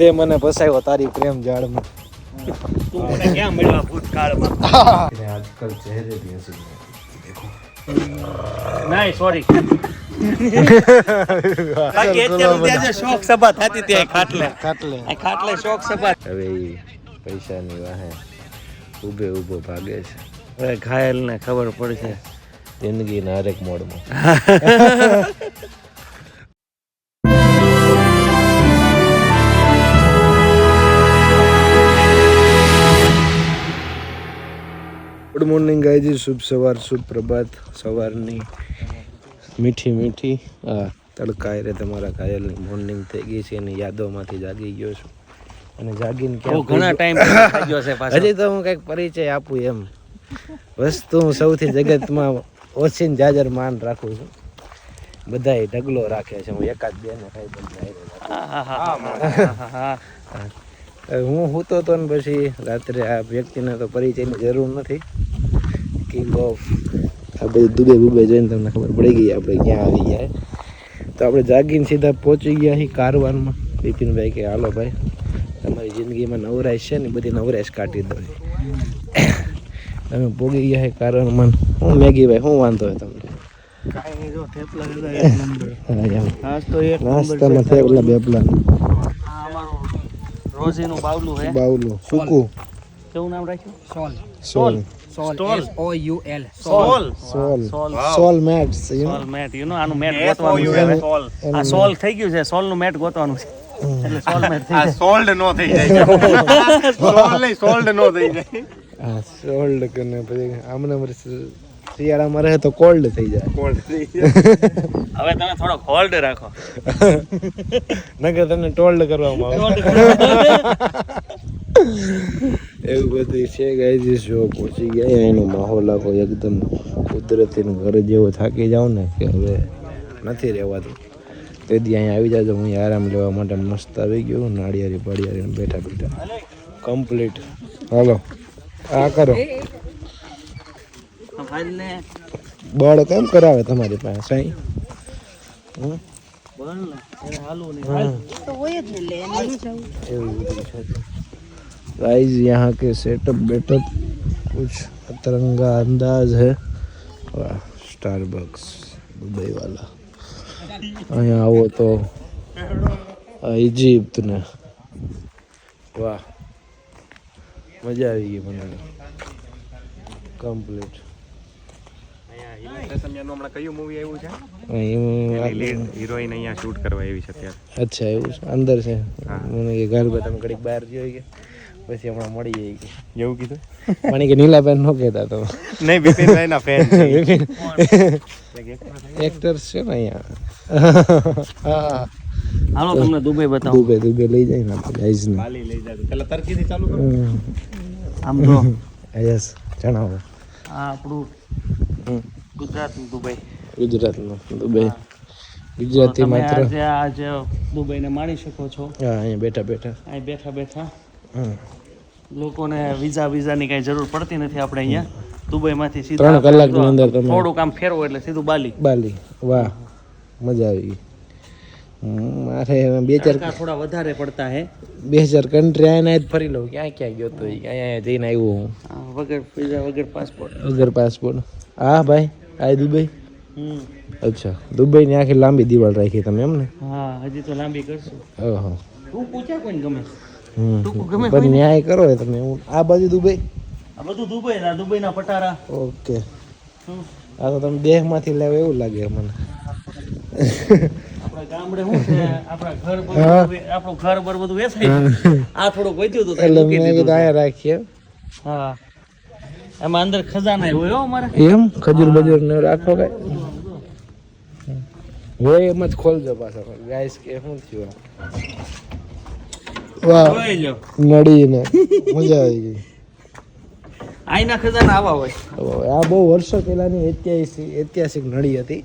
તે મને ફસાયો તારી પ્રેમ જાળમાં. તું મને ક્યાં મળ્યા ભૂતકાળમાં? આજકાલ ચહેરે ભી હસી દેખો. નહીં સોરી. બાકી અત્યારે ત્યાં જે શોક સભા થતી ત્યાં ખાટલે શોક સભા. હવે પૈસાની વાહે ઊભો ભાગે છે. હવે ઘાયલ ને ખબર પડશે જિંદગીના હરેક મોડમાં. ગુડ મોર્નિંગ ગાઈઝ, શુભ સવાર, શુભ પ્રભાત. સવારની મીઠી તડકાએ રે તમારા ઘાયલની મોર્નિંગ થઈ ગઈ છે એની યાદોમાંથી જાગી ગયો છું. અને જાગીને ઘણા ટાઈમ થઈ ગયો છે પાછો. હજી તો હું કંઈક પરિચય આપું એમ વસ્તુ હું સૌથી જગતમાં ઓછીને જાજર માન રાખું છું. બધાય ઢગલો રાખે છે, હું એકાદ બે ને કઈ હું સૂતો તો ને પછી રાત્રે આ વ્યક્તિને તો પરિચયની જરૂર નથી. કિંગ ઓફ આ બધી દુબે જોઈને તમને ખબર પડી ગઈ આપણે ક્યાં આવી ગયા. તો આપણે જાગીને સીધા પહોંચી ગયા છીએ કારવાનમાં. બિપિનભાઈ કે હાલો ભાઈ તમારી જિંદગીમાં નવરાશ છે ને બધી નવરાશ કાઢી દો. તમે પોગી ગયા છે કારવાનમાં. હું મેગી ભાઈ શું વાંધો હોય તમને? નાસ્તામાં થેપલા બેપલા રોજીનું બાવલું હે. બાવલું સૂકું કેવું નામ રાખ્યું? Soul soul mates soul mate you know આનું મેટ ગોતવાનું છે હવે. આ સોલ થઈ ગયું છે, સોલ નું મેટ ગોતવાનું છે એટલે સોલ મેટ થઈ જાય. સોલ્ડ નો થઈ જાય. સોલ નહીં સોલ્ડ નો થઈ જાય. હા સોલ્ડ કરીને પછી આમને શિયાળામાં રહે તો કોલ્ડ થઈ જાય. કોલ્ડ થઈ જાય. હવે તમે થોડો હોલ્ડ રાખો નકર તમને ટોલ્ડ કરવામાં આવે. એવું બધું છે ગાઈઝ. જો પહોંચી ગયા એનો માહોલ આખો એકદમ કુદરતી ઘર જેવો થાકી જાઉં ને કે હવે નથી રહેવાતું. તેથી અહીંયા આવી જાજો. હું આરામ લેવા માટે મસ્ત આવી ગયો. નાળિયારી પાડિયારી બેઠા કમ્પ્લીટ. હાલો આ કરો. બળ કેમ કરાવે તમારી પાસે સાઈ? गाइस यहाँ के सेटअप बेटअप कुछ अतरंगा अंदाज है. वाह स्टारबक्स दुबई वाला. અહીંયા આવો તો ઇજિપ્ત ને વાહ મજા આવી ગઈ મને કમ્પ્લીટ. હમણાં કયું મૂવી આવ્યું છે? હિરોઈન અહીંયા શૂટ કરવા આવી છે અત્યારે. અચ્છા એવું છે અંદર છે. મને કે ઘર તમે ઘડીક બહાર જોઈ કે પછી હમણાં મળી જાય કે એવું કીધું મને કે નીલાબેન નો કહેતા તો નહીં. બિપિનભાઈ ના ફેન એક્ટર્સ છે ને અહીંયા. હાલો તમને દુબઈ બતાવું. દુબઈ લઈ જાય ને આપણે ગાઈઝ ને બાલી લઈ જાય. પેલા તરકીથી ચાલુ કરો. આમ તો યસ જણાવો. આ આપણું ગુજરાતનું દુબઈ. ગુજરાતનું દુબઈ. ગુજરાતી માત્ર આજે દુબઈને માણી શકો છો. હા અહીંયા બેઠા અહીં બેઠા લોકોને વિઝાની કઈ જરૂર પડતી નથી. આપણે અહીંયા દુબઈમાંથી સીધા 3 કલાકની અંદર તમે થોડું કામ ફેરવો એટલે સીધું બાલી. વાહ મજા આવી ગઈ. મારે 2-4 થોડા વધારે પડતા હે. 2-4 કન્ટ્રી આને જ ફરી લઉં. ક્યાં ગયો તો અહીંયા જઈને આવ્યો હું વગર વિઝા વગર પાસપોર્ટ. હા ભાઈ આ દુબઈ. અચ્છા દુબઈની આખી લાંબી દિવાલ રાખી તમે એમ ને? હા હજી તો લાંબી કરશું. ઓહો તું પૂછ્યા કોઈને ગમે પણ ન્યાય કરો તમે. આ બાજુ દુબઈ. આ બધું દુબઈ ના દુબઈના પટારા. ઓકે આ તો તમે દેહમાંથી લાવો એવું લાગે મને. આપણા ગામડે શું છે આપણું ઘર બધું વેચાય. આ થોડુંક વધ્યું હતું એટલે મેં કીધું અહીંયા રાખીએ. હા એમાં અંદર ખજાના હોય હો અમારે. એમ ખજૂર બજૂર ને રાખો કઈ હોય એમ જ ખોલજો પાછા. ગાઈસ કે શું થયું? વાહ નડીને મજા આવી ગઈ. આઈના ખજાના આવા હોય. આ બહુ વર્ષો પહેલાની ઐતિહાસિક નળી હતી.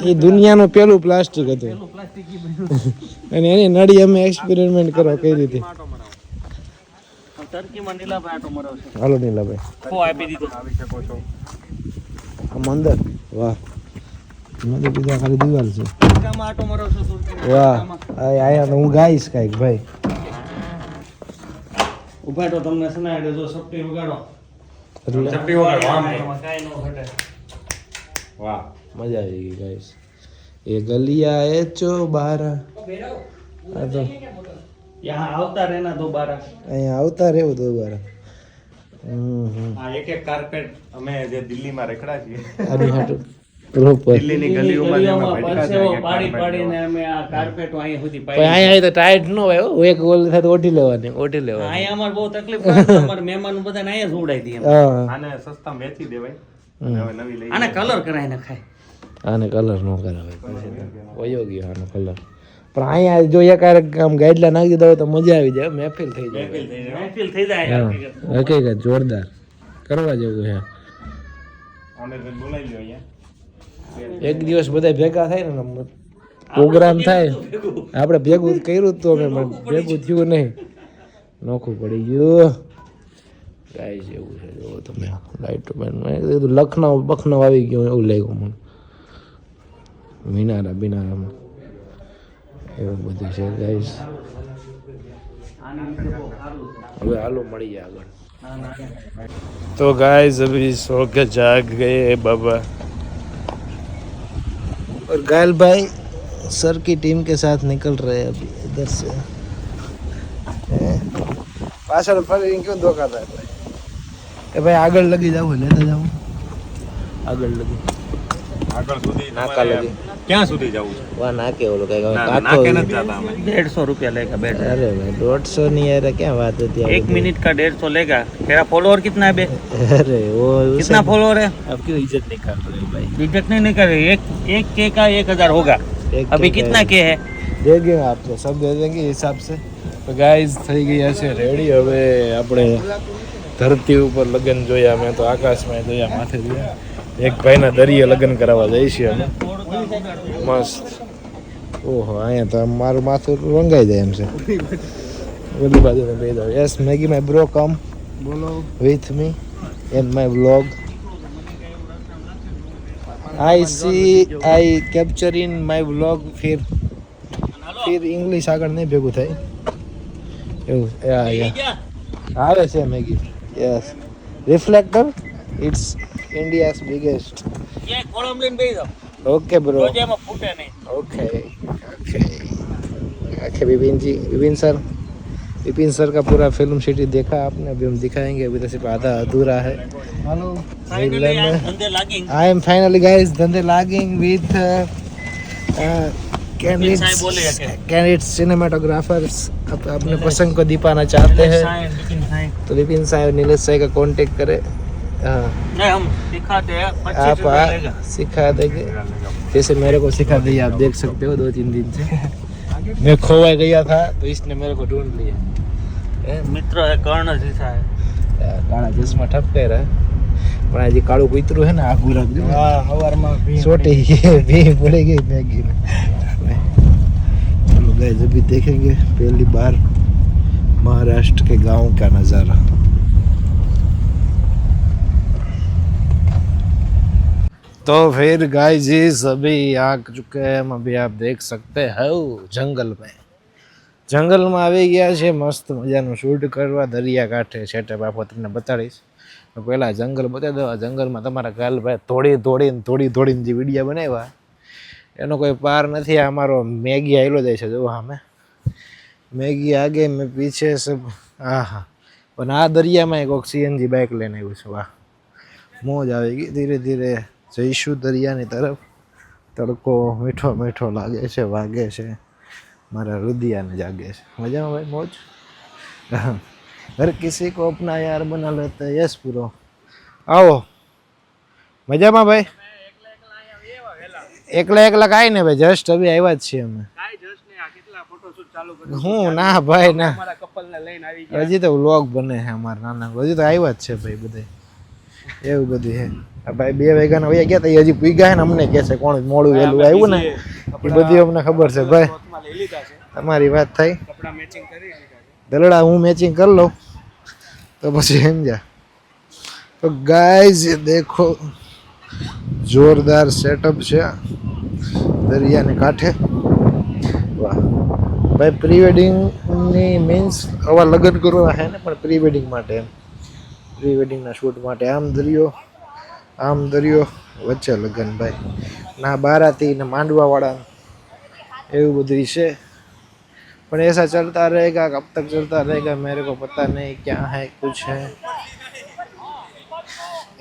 એ દુનિયાનું પેલું પ્લાસ્ટિક હતું અને એની નળી અમે એક્સપેરિમેન્ટ કરો કઈ રીતે. ટર્કીમાં નીલાભાઈ આટો મરાવશે. હાલો નીલાભાઈ આપી દીધો. આવી શકો છો. આમ અંદર વાહ. મને બીજા ખાલી દિવાલ છે. ગામમાં આટો મારો છો સુરતી વાહ આયા તો હું ગાઈશ કાંઈક ભાઈ. ઉભા તો તમને સુનાડે જો સપટી વગાડો એટલે ચપટી વગાડો આમ એમાં કાંઈ ન ઘટે. વાહ મજા આવી ગઈ ગાઈસ. એ ગલિયા એ ચોબારા આ તો યહાં આવતા રહેના દોબારા. અહીંયા આવતા રહેવું તો બારા. આ એક કાર્પેટ અમે જે દિલ્હીમાં રખડા છીએ આની હાટુ પ્રોપર. દિલ્હીની ગલીઓમાં જે અમે ભટકા પરસેવો છીએ, પાડી carpet પાડીને અમે આ કાર્પેટો અહીં સુધી પણ પાડી. અહીંયા તો ટાઈટ ન હોય હો. એક ગોલ થાય તો ઓઢી લેવાની અહીંયા અમારે બહુ તકલીફ પડે છે. અમારે મહેમાનો બધાને અહીંયા જ ઉડાઈ દઈએ. હા આને સસ્તા વેચી દેવાય અને હવે નવી લઈ આને કલર કરાવી નખાય. આને કલર ન કરાવે પછી વયો ગયો આનો કલર. પણ અહીંયા જો એકારેક આમ ગાઈડલા નાખી દો તો મજા આવી જાય, મહેફિલ થઈ જાય. મહેફિલ થઈ જાય હા હકીકત. હકીકત જોરદાર કરવા જેવું છે. આને બોલાવી લ્યો અહીંયા એક દિવસ બધા ભેગા થાય ને પ્રોગ્રામ થાય. આપણે ભેગું કર્યું જ તો અમે ભેગું થયું નહીં, નોખું પડી ગયું ગાઈસ. એવું છે જો તમે લાઈટ લખનઉ બખનઉ આવી ગયું એવું લાગ્યું મને. બિનારામાં એવું બધું છે ગાઈસ. આના વિશે બહુ સારું છે. હવે હાલો મળીએ આગળ. ના, ના. तो गाइस अभी सो के जाग गए बाबा और गायल भाई सर की टीम के साथ निकल रहे हैं अभी इधर से. पाछળ ફરી क्यों धोखा था એ ભાઈ આગળ લગી જાવ, લેતા જાવ આગળ લગી આગળ સુધી નાકા તમારે લગી. ક્યાં સુધી જવું છે वहाँ नाके वो लोग ના, काको. નાકે નથી જતા અમે 150 रुपया लेगा बैठ. अरे भाई 150 नहीं यार क्या बात होती है. 1 मिनट का 150 लेगा. तेरा फॉलोअर कितना है बे? अरे वो कितना फॉलोअर है? अब क्यों इज्जत निकाल रहे हो भाई. रिजेक्ट नहीं कर रहे. एक के का 1000 होगा. एक अभी के कितना का- के है? देंगे आपको सब दे देंगे हिसाब से. તો ગાઈઝ થઈ ગયા છે રેડી. હવે આપણે ધરતી ઉપર લગ્ન જોયા, મેં તો આકાશમાં જોયા, માથે જોયા. એક ભાઈના દરિયે લગ્ન કરાવવા જઈએ છીએ અમે. મસ્ત. ઓહો અહીંયા તો મારું માથું રંગાઈ જાય એમ છે. બધી બાજુ કહી દો yes Maggie my bro come બોલો with me in my vlog. I capture in my vlog. फिर इंग्लिश આગળ નહીં ભેગું થાય એવું. આવે છે Maggie. Yes reflector it's India's biggest. ये कॉलम लेन भेज दो. ओके ब्रो रोजे में फूटे नहीं. Okay okay okay Vipin sir का पूरा फिल्म सिटी देखा आपने. अभी हम दिखाएंगे, अभी तो सिर्फ आधा अधूरा है. हेलो फाइनली यार धंधे लागी. आई एम फाइनली गाइस धंधे लागिंग विथ कैंडिडेट सिनेमाटोग्राफर्स. अपने पसंद को दिखाना चाहते हैं तो विपिन साहब नीलेश साहब का कांटेक्ट करें. हाँ नहीं हम सिखाते हैं. आप सिखा देंगे जैसे मेरे को सिखा दिए. आप देख सकते हो 2-3 दिन से मैं खोवा गया था तो इसने मेरे को ढूंढ लिया. मित्र है कर्ण जैसा है. કાળા ચશ્મા ઠપકાઈ રહ્યા પણ આજે કાળું કૂતરું હે ને આખું રાખજો. हवाરમાં छोटे भी पड़ेगी मैगी में. चलो गाइस अभी देखेंगे पहली बार महाराष्ट्र के गांव का नज़ारा. तो फिर गाइस अभी आ चुके हैं हम. अभी आप देख सकते हो જંગલમાં આવી ગયા છે. મસ્ત મજાનું શૂટ કરવા દરિયા કાંઠે છેટે બાપો તમને બતાડીશ. પહેલાં જંગલ બતાવી દો. જંગલમાં તમારા ગાલભાઈ થોડીને જે વિડીયો બનાવ્યા એનો કોઈ પાર નથી. આ અમારો મેગી આવેલો જાય છે જો સામે. મેગી આગે મેં પીછે સબ. હા હા પણ આ દરિયામાં એક સીએનજી બાઇક લઈને આવ્યું છે. વાહ મોજ આવી ગઈ. ધીરે ધીરે જઈશું દરિયાની તરફ. તડકો મીઠો મીઠો લાગે છે, વાગે છે, મારા હૃદયને જાગે છે. મજામાં ભાઈ મોજ. હર કિસી કો અપના યાર બના લેતા. યસ પૂરો આવો મજામાં ભાઈ. એકલા કાંઈ ને ભાઈ જસ્ટ હવે આવ્યા જ છીએ અમે. હું ના ભાઈ ના હજી તો વ્લોગ બને છે અમારા નાના. હજી તો આવ્યા જ છે ભાઈ બધા. એવું બધું છે. આ ભાઈ 2 વાગ્યાના વયા ગયા તા હજી પૂઈ ગયા ને અમને કહે છે કોણ મોડું વહેલું આવ્યું ને એ બધી અમને ખબર છે ભાઈ. તમારી વાત થઈ દલડા હું મેચિંગ કરી લઉં તો પછી સમજા. તો ગાઈઝ દેખો જોરદાર સેટઅપ છે દરિયાને કાંઠે. વાહ ભાઈ, પ્રી વેડિંગની મીન્સ આવા લગ્ન કરવા છે ને, પણ પ્રી વેડિંગ માટે એમ, પ્રી વેડિંગના શૂટ માટે. આમ દરિયો વચ્ચે લગ્ન ભાઈ, ના બારાતી ના માંડવાવાળા, એવું બધું છે. પણ ऐसा चलता रहेगा, कब तक चलता रहेगा मेरे को पता नहीं, क्या है कुछ है,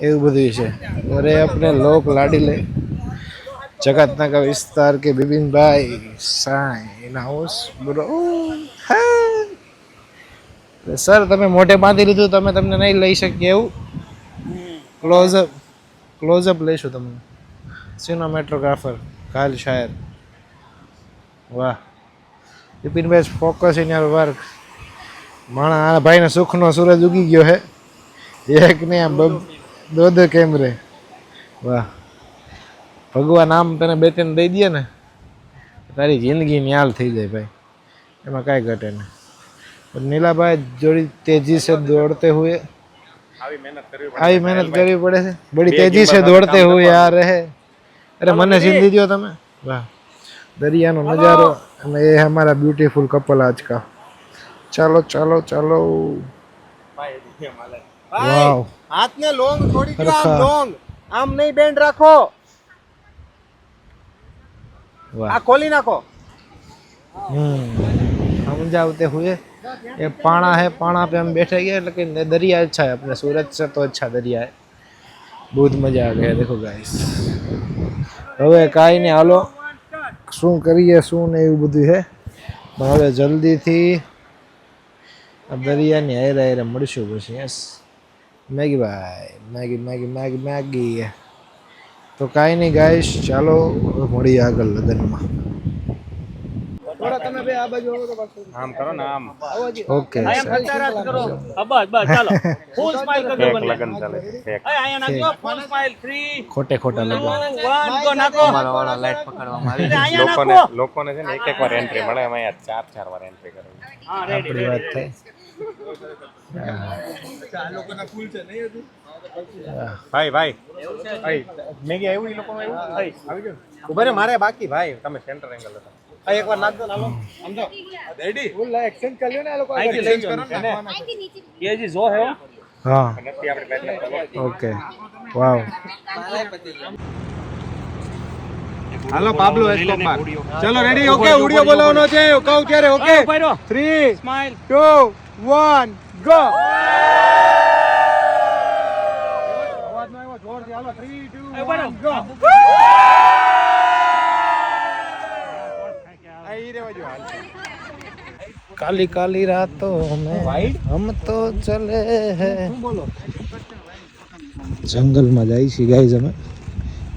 એવું બધું છે. અરે अपने लोक लाडीले जगतनगर विस्तार के बिपिन भाई साइन हाउस બ્રો. સર તમે મોઢે બાંધી લીધું, તમે તમને નહીં લઈ શકીએ એવું. ક્લોઝઅપ લઈશું તમને. સિનેમેટોગ્રાફર કાલ શાયર. વાહ બિપિનભાઈ, ફોકસ ઇન યોર વર્ક. માણા આ ભાઈને સુખનો સૂરજ ઉગી ગયો હે, એક ને દો કેમરે. વાહ, ભગવાન આમ તને બે ત્રણ દઈ દે ને, તારી જિંદગી ન્યાલ થઈ જાય ભાઈ, એમાં કાંઈ ઘટે નહીં. પણ નીલાભાઈ જોડી તેજી સે દોડતે હુએ, આવી મહેનત કરવી પડે છે, બડી તેજી સે દોડતે હુએ આ રહે. અરે મને જિંદગી દો તમે. વાહ, દરિયાનો નજારો, અને એ हमारा ब्यूटीफुल कपल आज का. चलो चलो चलो. वाव, हाथ में लोंग थोड़ी क्यों, आम लोंग, आम नहीं बैंड रखो, वाह, आ खोली नाखो. समझाते हुए ये पाना है, पाना पे हम बैठे गए, लेकिन दरिया अच्छा है, अपने सूरत से तो अच्छा दरिया है. बहुत मजा आ गया. देखो गाइस, હવે કાંઈ નહીં, હાલો શું કરીએ શું ને એવું બધું છે. પણ હવે જલ્દીથી દરિયાની હારે હારે મળશું પછી. યસ મેગી ભાઈ, મેગી મેગી મેગી મેગી. તો કાંઈ નહીં ગાઈશ, ચાલો મળીએ આગળ લગ્નમાં. આમ કરો ને આમ. ઓકે ચાલો ફૂલ સ્માઈલ કરજો એક બંને. લગન ચાલે છે. એક. અહીંયા નાખજો ફૂલ સ્માઈલ 3 ખોટે ખોટા લગ્ન. 1 ગો નાખો. લોકોને છે ને એક વાર એન્ટ્રી મળે, એમાં યાર 4 વાર એન્ટ્રી કરવી. હા રેડી આપણી વાત થઈ. ભાઈ ભાઈ મેગી આવ્યું, એ લોકો આવી ગયું. ઉભા રે, મારે બાકી ભાઈ, તમે સેન્ટર એંગલ હતા. આ એકવાર નાખ દો, નાલો સમજો. રેડી ફૂલ એક્સચેન્જ કરી લ્યો ને, આ લોકો એક્સચેન્જ કરો ને. ये जी जो है હા નથી આપણે બેટ ઓકે. વાવ, હાલો પાબ્લો એસ્કોબાર. ચલો રેડી, ઓકે. ઓડિયો બોલાવવાનો છે, કહું ત્યારે ઓકે. 3 smile 2 1 go. અવાજ નો આવ્યો જોરથી, હાલો 3 2 1 ગો. આઈ રેવા જો. હાલ काली काली रातों में हम तो चले हैं. जंगल में जाई छी गाइस અમે.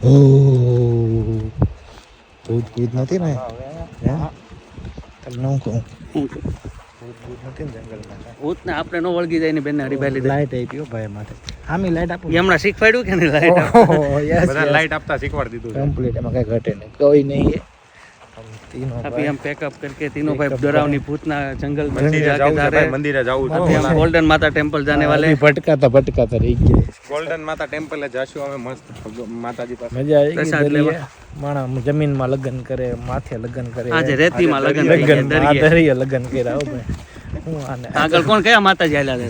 ઓ ભૂત નથી ને, તમને હું કહું, ભૂત નથી ને જંગલમાં. ભૂત ને આપણે નો વળગી જાય ને બેન હરીભાઈ લીધે લાઈટ આપી હો ભાઈ માથે. આમી લાઈટ આપો. હમણાં શીખવાડ્યું કે નહીં લાઈટ યસ બધા લાઈટ આપતા શીખવાડી દીધું છે. કમ્પ્લીટ, એમાં કઈ ઘટે નહીં, કોઈ નહીં. हम तीनों अभी हम पैकअप करके तीनों भाई डरावनी भूतना जंगल में મંદિરે जाके જાવું जा છે रहे ભાઈ, हैं. મંદિરે જાવું છે. अभी हम गोल्डन माता टेम्पल जाने वाले हैं. भटकाता रही गए. ગોલ્ડન માતા ટેમ્પલે જાશું અમે, મસ્ત માતાજી પાસે. મજા આવી પ્રસાદ ગઈ. લેવા. માણા જમીનમાં લગ્ન કરે, માથે લગ્ન કરે, આજે રેતીમાં લગન થઈ ગયા, લગ્ન દરિયે. દરિયે લગ્ન કર્યા. હો ભાઈ, હું આને આગળ કોણ કયા માતાજી આલ્યા છે?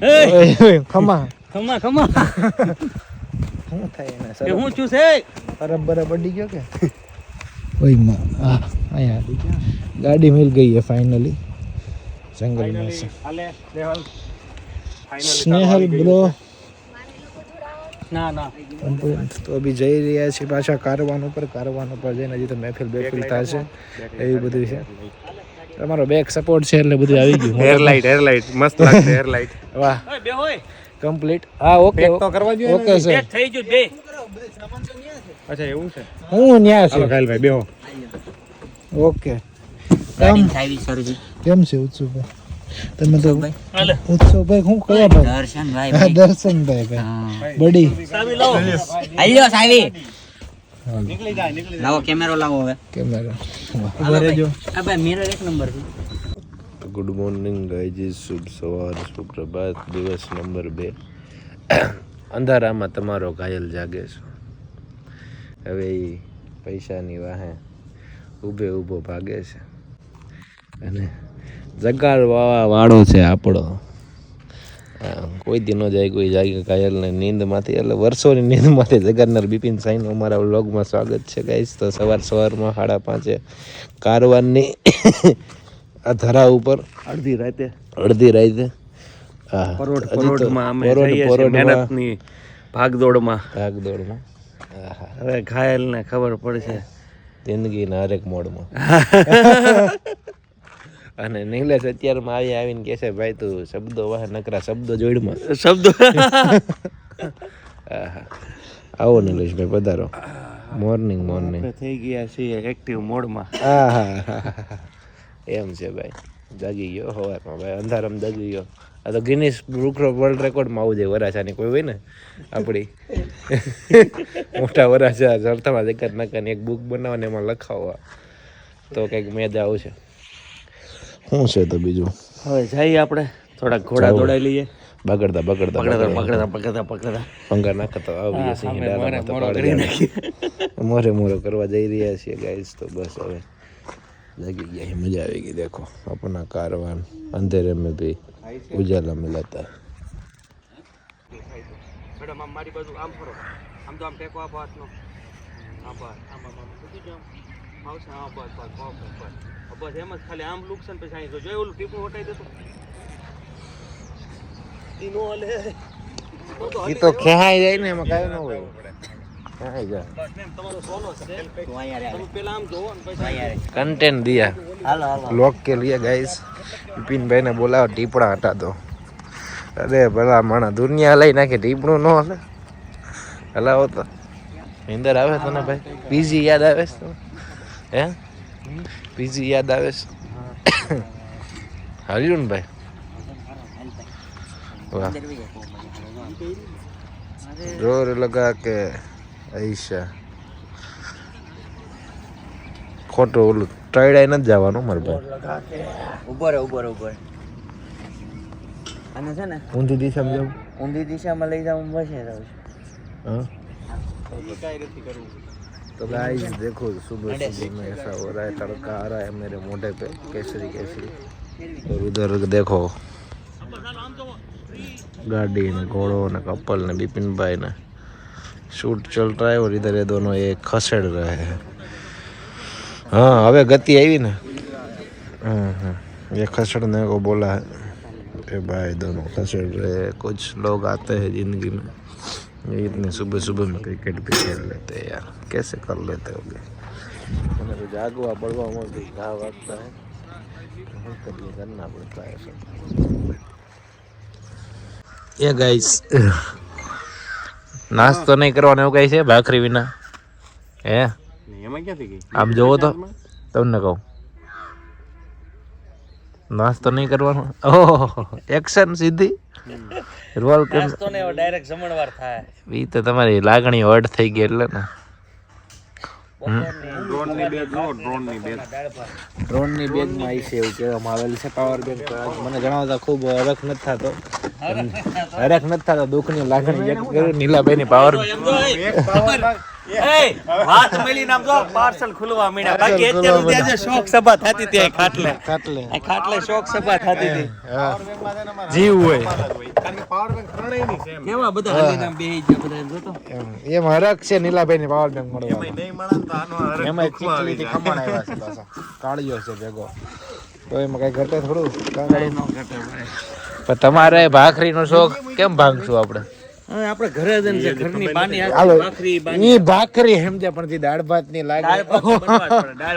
ઓય, ઓય, ખમા ખમા ખમા શું થાય એને એ હું છું છે બરાબર પડી ગયો કે ઓય માં આ આયા ગાડી મિલ गई है फाइनली जंगल में से. હાલે દેવલ स्नेहल ब्रो ના ના તો અભી જઈ રહ્યા છે પાછા કારવાન ઉપર જઈને હજી તો મહેફિલ બેફિલ થશે, એવું બધું છે. તમારો બેક સપોર્ટ છે એટલે બધું આવી ગયું. હેરલાઇટ મસ્ત લાગશે. હેરલાઇટ વાહ, ઓય બે હોય કમ્પ્લીટ. હા ઓકે પેક તો કરવા જોઈએ. Okay sir. એક થઈ ગયું બે. અચ્છા એવું છે. હું ન્યા હાલો છું. કાલભાઈ બેહો. ઓકે. કેમ છે ઉત્સવભાઈ? તમે તો હાલે ઉત્સવભાઈ હું કયા ભાઈ? હા, દર્શનભાઈ ભાઈ બડી સાવી લાવો. આલ્યો સાવી નીકળી જાય. લાવો કેમેરો લાવો હવે કેમેરા. આ ભાઈ મિરર એક નંબર છે. ગુડ મોર્નિંગ ગાઈઝ, શુભ સવાર, સુપ્રભાત, દિવસ નંબર 2. અંધારામાં તમારો ઘાયલ જાગે છે. હવે એ પૈસાની વાહે ઊભો ભાગે છે અને જગાડવા વાળો છે આપણો. કોઈ દી ન જાય કોઈ જાય કાયલને નીંદમાંથી, એટલે વર્ષોની નીંદમાંથી જગાડનાર બિપિન સાઈનું અમારા વ્લોગમાં સ્વાગત છે ગાઈસ. તો સવારમાં 5:30 કારવારની આ ધરા ઉપર અડધી રાતે મહેનતની ભાગદોડમાં હવે ઘાયલને ખબર પડશે જિંદગીના હરેક મોડમાં. અને નિલેશ અત્યારમાં આવીને કહે છે ભાઈ તું શબ્દો વાહ નકરા શબ્દો જોડમાં આવો નિલેશભાઈ પધારો. મોર્નિંગ થઈ ગયા છીએ એક્ટિવ મોડમાં. એમ છે ભાઈ, જાગી ગયો સવારમાં ભાઈ, અંધારામ જાગી ગયો. આ તો ગિનિસ બુક વર્લ્ડ રેકોર્ડમાં આવું જોઈએ. વરાછાની કોઈ હોય ને આપણી મોટા વરાછા જળતામાં જગત નાકાની એક બુક બનાવવાને એમાં લખાવવા તો કંઈક મેદ આવશે. શું છે તો બીજું? હવે જઈએ આપણે થોડાક ઘોડા દોડાઈ લઈએ. બગડતા પંગા નાખતા આવીએ સિંહ ડાલામાં તો મોરે કરવા જઈ રહ્યા છીએ ગાઈસ. તો બસ હવે જાગી ગયા, મજા આવી ગઈ. દેખો अपना कारवान अंधेरे में भी उजाला मिलाता है. મેડમ આમ મારી બાજુ આમ ફરો, આમ તો આમ ટેકો આપો હાથનો. આમ બધું જ આમ આવશે. બસ એમ જ ખાલી આમ લુકશન પછી અહીં જોઈ ઓલું ટીપું હટાઈ દેતો એ તો ખેહાઈ જાય ને, એમાં કાંઈ ન હોય. ખેહાઈ જાય. તમારો સોલો છે, તમે પેલા આમ જોવો ને પછી कंटेंट दिया ब्लॉग के लिए गाइस. विपिन भाई ने बोला टीपड़ा हटा दो. अरे भला माणा दुनिया हलाई नाखे टीपड़ू न हले हलाવો તો નીંદર આવે તને ભાઈ? પીજી યાદ આવે છે? હે પીજી યાદ આવે છે? હાલ્યું ને ભાઈ? વાહ, जोर लगा के ऐसा ખોટો ઓલું ટાઈડાઈ નથી જવાનું મારે ભાઈ. ઉભો રે અને છે ને ઊંધી દિશામાં જાઉં? ઊંધી દિશામાં લઈ જાઉં બસે રહું. हाँ तो गाइस देखो सुबह सुबह में ऐसा हो रहा है, तड़का आ रहा है मेरे मोढे पे केसरी और उधर देखो गाड़ी ने घोड़ों ने कपल ने बिपिन भाई ने शूट चल रहा है और इधर ये दोनों ये खसेड़ रहे हैं. हाँ अबे गति आई ना. ये खसड़ने को बोला है कि भाई दोनों खसेड़ रहे हैं. कुछ लोग आते हैं जिंदगी में ये इतने सुबह सुबह में क्रिकेट भी खेल लेते हैं यार, कैसे कर लेते होंगे. मैंने तो जागवा पड़वा में भी घाव वागता है, करिए करना पड़ता है सब. ये गाइस नाश्तो नहीं करवाने हो गई છે ભાખરી વિના? હે એમાં ક્યાંથી ગઈ? આમ જોવો તો તમને કહું, નાસ્તો નહીં કરવાનો. ઓહો એક્શન સીધી રોલ કર. નાસ્તો ને ડાયરેક્ટ જમણવાર થાય. ઈ તો તમારી લાગણી હર્ટ થઈ ગઈ એટલે ને. ડ્રોનની બેગમાં આવી છે એવું કહેવામાં આવેલું છે. પાવર બેંક મને જણાવતા ખૂબ હરખ નથી થતો, દુઃખની લાગણી વ્યક્ત કરું. નીલાભાઈની પાવર વાત મળી નામ જો પાર્સલ ખુલવા મીડા. બાકી અત્યારે ત્યાં જે શોક સભા થતી હતી ખાટલે શોક સભા થતી હતી. જીવ હોય પાવર બેંક ત્રણેય ની છે કેવા બધા હલી નામ બેહી ગયા બધા જોતો. એમ હરખ છે નીલાભાઈની પાવર બેંક મળવા. નહીં મળે તો આનો હરખ એમાં ચીકલીથી ખમણ આવ્યા છે પાછા, કાળિયો છે ભેગો. તો એમાં કઈ ઘટે થોડું? પણ તમારે ભાખરીનો શોખ કેમ ભાંગશું આપણે? આપણે ઘરે જ છે, ઘરની બાની ભાખરી ઈ ભાખરી સમજે પણ જે દાળ ભાત ની લાગે. દાળ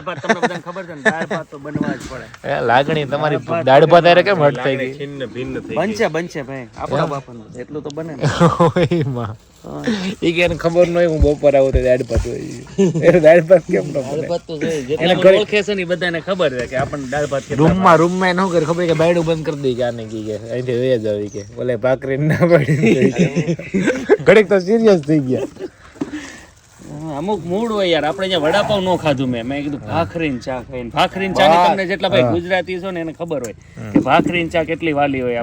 ભાત તમને બધાને ખબર છે ને, દાળ ભાત તો બનવા જ પડે. લાગણી તમારી દાળ ભાત આરે કેમ હટ થઈ ગઈ? છિન્ન ભિન્ન થઈ બનશે ભાઈ આપણા બાપાનું એટલું તો બને ને. ઓય માં ઈ કે ખબર ન હોય હું બપોર આવું તો દાળ ભાત હોય. એ દાળ ભાત કેમ ન બને? એને ઓળખે છે ને બધાને ખબર છે કે આપણને દાળ ભાત રૂમમાં શું કરે ખબર કે બાયડું બંધ કરી દઈ કે આને કી કે અહીંથી વહી જ આવી કે બોલે ભાખરી ના પડી. ઘડીક તો સિરિયસ થઈ ગયા. અમુક મૂડ હોય યાર. આપણે અહીંયા વડાપાવ નો ખાધું મેં કીધું ભાખરી ચા ખાઈને. ભાખરી ચા ની તમને જેટલા ભાઈ ગુજરાતી છો ને એને ખબર હોય કે ભાખરી ચા કેટલી વાલી હોય.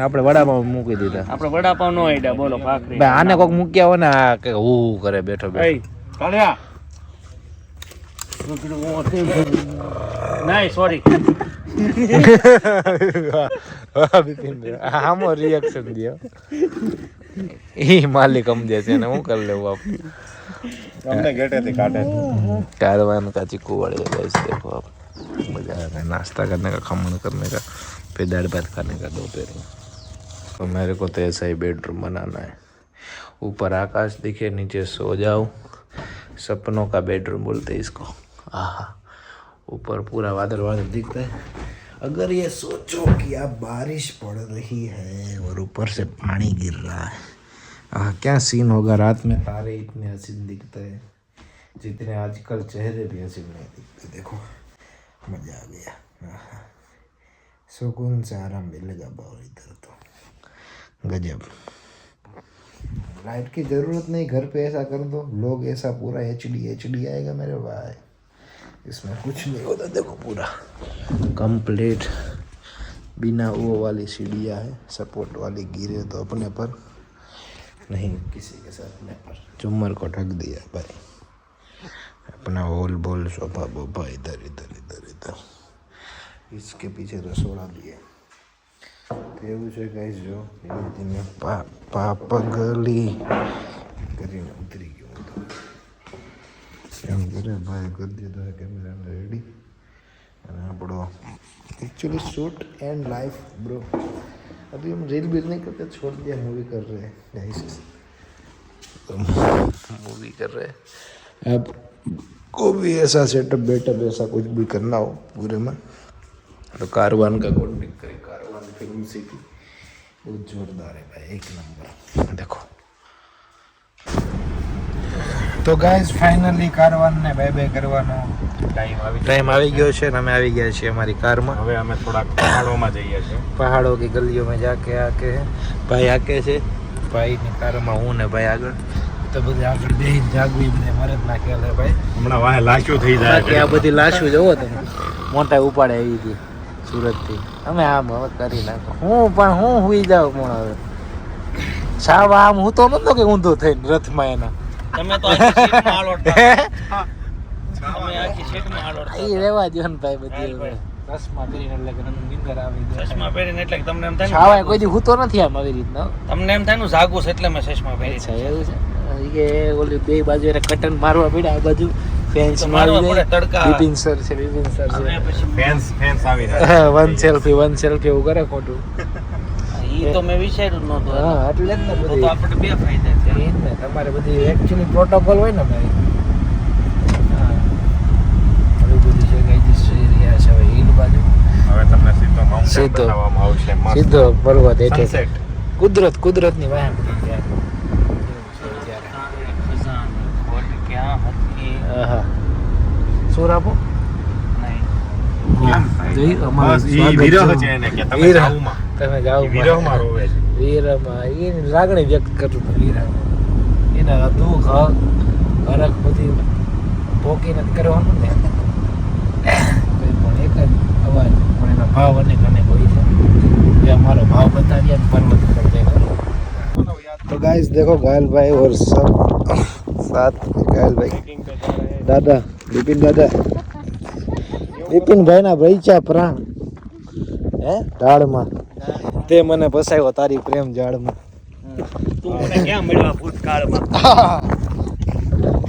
આપણે વડાપાવ મૂકી દીધા. આપણે વડાપાવ નો આઈડા બોલો ભાખરી. આને કોક મૂક્યા હોય ને આ કે હું કરે બેઠો બેઠો કાળિયા નહીં સોરી આમો રિએક્શન દો એ માલિક સમજે છે ને હું કરી લેવું आप हमने गेटे थे काटे कारवान का चिक्कू वाले गाइस देखो आप मजा आ रहा है नाश्ता करने का खमन करने का फिर दाल भात खाने का दोपहर में तो मेरे को तो ऐसा ही बेडरूम बनाना है ऊपर आकाश दिखे नीचे सो जाओ सपनों का बेडरूम बोलते हैं इसको आहा ऊपर पूरा बादल बादल दिखता है अगर ये सोचो कि आप बारिश पड़ रही है और ऊपर से पानी गिर रहा है क्या सीन होगा रात में तारे इतने हसीन दिखते हैं जितने आजकल चेहरे भी हसीन नहीं दिखते देखो मजा आ गया सुकून से आराम मिलेगा बहुत इधर तो गजब लाइट की ज़रूरत नहीं घर पे ऐसा कर दो लोग ऐसा पूरा एचडी आएगा मेरे भाई इसमें कुछ नहीं होता देखो पूरा कंप्लीट बिना वो वाली सीढ़ियाँ है सपोर्ट वाली गिरे तो अपने पर नहीं किसी के साथ अपने पर चुम्मर को ढक दिया भाई अपना होल बोल सोफा बोफा इधर इधर इधर इधर इसके पीछे रसोड़ा भी है એવું છે ગાઈસ જો યુવતીને પાપગલી કરીને ઉતરી ગયો હતો એમ કરે ભાઈ કરી દીધો है कैमरा रेडी અને આપણો actually shoot and life bro अभी हम रील भी नहीं करते छोड़ दिया मूवी कर रहे हैं गाइस मूवी कर रहे हैं अब को भी ऐसा सेटअप बेटअप ऐसा कुछ भी करना हो पूरे में तो कारवान का कॉन्टेक्ट करें कारवान फिल्म सिटी बहुत जोरदार है भाई एक नंबर देखो તો ગાઈઝ ફાઇનલી કારવાનને બાય બાય કરવાનો ટાઈમ આવી ગયો છે અને અમે આવી ગયા છીએ અમારી કારમાં હવે અમે થોડા પહાડોમાં જઈએ છીએ પહાડો की गलियों में जाके आके ભાઈ આકે છે ભાઈની કારમાં હું ને ભાઈ આગળ તો બધે આગળ બેહીને જાગવી બધે મરદ ના ખ્યાલ હે ભાઈ હમણાં વાહે લાશ્યું થઈ જાય બાકી આ બધી લાશું જોવો તમે મોટા ઉપાડે આવી હતી સુરતથી અમે આમ હવે કરી નાખો હું હુઈ જાઉં પણ હવે સાવ આમ હું તો નતો કે ઊંધો થઈને રથમાં એના તમે તો આખી સીટમાં આલોડતા તમે આખી સીટમાં આલોડતા એ રેવા દો ને ભાઈ બધી હવે ચશ્મા પહેરીને એટલે કે નીંદર આવી જાય ચશ્મા પહેરીને એટલે કે તમને એમ થાય છાવાય કોઈ દી હૂતો નથી આમ આવી રીતના તમને એમ થાય ને જાગું છે એટલે મેં ચશ્મા પહેરી અચ્છા એવું છે કે ઓલી બે બાજુ એને કટન મારવા પડ્યા આ બાજુ ફેન્સ મારવા મારી પડે, તડકા. બિપિન સર છે હવે પછી ફેન્સ આવી રહ્યા વન સેલ્ફી એવું કરે ખોટું ઈ તો મેં વિચાર્યું જ નહોતું હા એટલે જ ને તો બધી આપણે બે ફાયદા છે એ જ ને તમારે બધી એકચ્યુઅલી પ્રોટોકોલ હોય ને ભાઈ હા બધું બધું છે ગાઈસ એરિયા છે હવે હિલ બાજુ હવે તમને સીધો માઉન્ટેન સીધો. બતાવવામાં આવશે મસ્ત. સીધો પર્વત એટલે Sunset. કુદરતની વાહ બધી ત્યારે ખજાનો ખોટ ક્યાં હતી આહા સુર આપો નહીં જોઈ અમારું બસ ઈ સ્વાગત વિરહ છે. છે એને કે તમે વિરહ. જાઓમાં. તમે જાઓ ઈ વિરહમાં રોવે છે વીરમાં એની લાગણી વ્યક્ત કરું વીરમાં એના દુઃખ હરખ બધી ભોગીને જ કરવાનું ને કોઈ પણ એક જ અવાજ પણ એના ભાવ અનેક અનેક હોય છે જે અમારો ભાવ બતાવ્યા પર્વત પર દેખો तो गाइस देखो घायल भाई और सब साथ घायल भाई दादा विपिन भाई ना भैचा प्राण હે ઝાડમાં તે મને ફસાયો તારી પ્રેમ ઝાડમાં તું મને ક્યાં મળ્યા ભૂતકાળમાં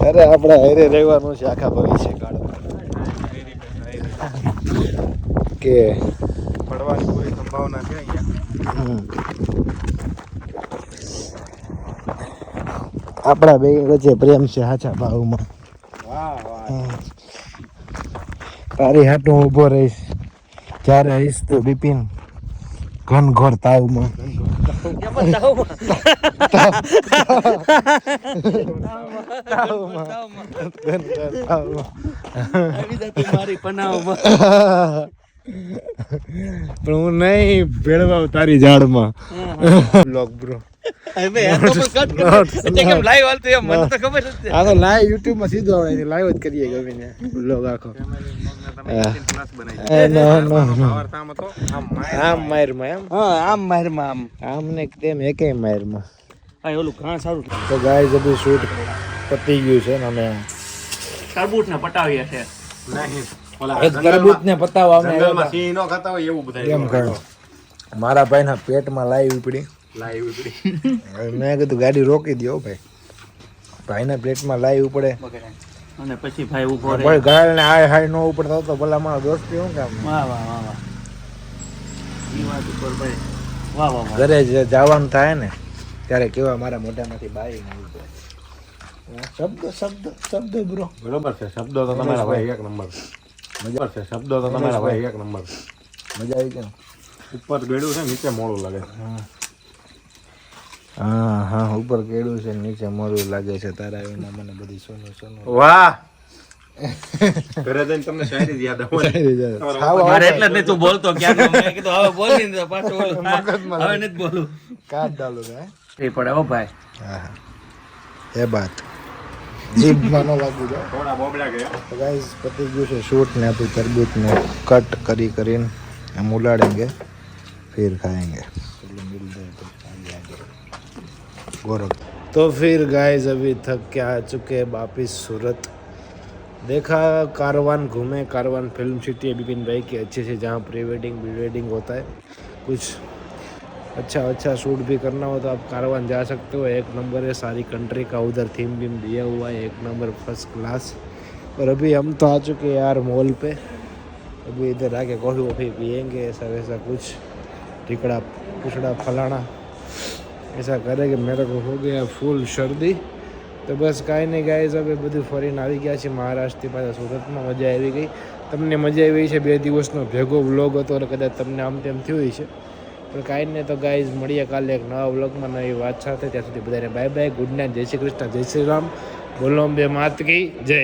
અરે આપણે હારે રહેવાનું છે આખા ભવિષ્ય કાળમાં કે પડવાની કોઈ સંભાવના છે અહીંયા આપણા બે વચ્ચે પ્રેમ છે સાચા ભાવમાં વાહ વાહ તારી હાટું ઊભો રહીશ જ્યારે રહીશ તો બિપિન ઘનઘોર તાવમાં મારી પનાવમાં પણ હું નહીં ભેળવાવ તારી ઝાડમાં બ્લોગ બ્રો કેમ લાઈવ હાલતું એમ મને તો ખબર જ છે. આ તો લાઈવ યુટ્યુબ માં સીધો આવે લાઈવ જ કરીએ ગમીને બ્લોગ આખો આમ મારમાં એમ હા આમ મારમાં આમ આમ ને તેમ એકે મારમાં આ ઓલું ઘા સારું तो गाइस अभी शूट પતી ગયું છે ને અમે તરબૂચ ને પટાવીએ છે. નહીં ઓલા એક તરબૂચ ને પતાવવા અમે જંગલમાં સિંહ નો ખાતા હોય એવું બધા કેમ કહ્યું મારા ભાઈના પેટમાં લાઈ ઉપડી લાઈવ ઉપડી હવે મેં કીધું ગાડી રોકી દો ભાઈ ભાઈના પેટમાં લાઈ ઉપડે અને પછી ભાઈ ઉભો રહે. ભાઈ ઘાયલ ને હાય હાય નો ઉપડતો તો ભલા મારા દોસ્તી શું કામ વાહ વાહ વાહ વાહ. ઈ વાત ઉપર ભાઈ વાહ વાહ વાહ. ઘરે જે જવાનું થાય ને ત્યારે કેવા મારા મોઢામાંથી બાઈ નીકળે શબ્દ શબ્દ શબ્દ બ્રો બરોબર છે શબ્દો તો તમારા ભાઈ એક નંબર મજા છે શબ્દો તો તમારા ભાઈ એક નંબર મજા આવી ગઈ ને? ઉપર ગળ્યું છે નીચે મોડું લાગે હા હા ઉપર કેળું છે નીચે મોરું લાગે છે તારા વિના મને બધી સોનું સોનું વાહ ઘરે જઈને તમને શાયરી જ યાદ આવે મારે એટલે જ નહીં તું બોલતો ક્યારનો. મેં કીધું હવે બોલી ને તો પાછું ઓલું. હવે નથી બોલું. કાટ ડાલો ને એ પડે હો ભાઈ. હા એ બાત જીભમાં ન લાગુ જાય થોડા બોબડા ગયા તો ગાઈસ પતી ગયું છે શૂટ ને આપણે તરબૂચ ને કટ કરીને हम उलाड़ेंगे फिर खाएंगे गौरव तो फिर गाइस अभी थक के आ चुके हैं वापिस सूरत देखा कारवान घूमे कारवान फिल्म सिटी है बिपिन भाई की अच्छी से जहाँ प्री वेडिंग होता है कुछ अच्छा शूट भी करना हो तो आप कारवान जा सकते हो एक नंबर है सारी कंट्री का उधर थीम बीम दिया हुआ है एक नंबर फर्स्ट क्लास और अभी हम तो आ चुके हैं यार मॉल पे अभी इधर आके कॉफ़ी वॉफ़ी पियेंगे ऐसा वैसा कुछ टिकड़ा पुछड़ा फलाना ऐसा करेंगे मेरे को हो गया फूल शर्दी तो बस કાંઈ નહીં ગાઈઝ હવે બધું ફરીને આવી ગયા છે મહારાષ્ટ્રથી પાછા સુરતમાં મજા આવી ગઈ તમને મજા આવી છે 2 દિવસનો ભેગો વ્લોગ હતો અને કદાચ તમને આમ તેમ થયું છે પણ કાંઈ નહીં તો ગાઈઝ મળીએ કાલે એક નવા વ્લોગમાં નવી વાત સાથે ત્યાં સુધી બધાને બાય બાય ગુડ નાઇટ જય શ્રી કૃષ્ણ જય શ્રી રામ બોલો અંબે માત કી જય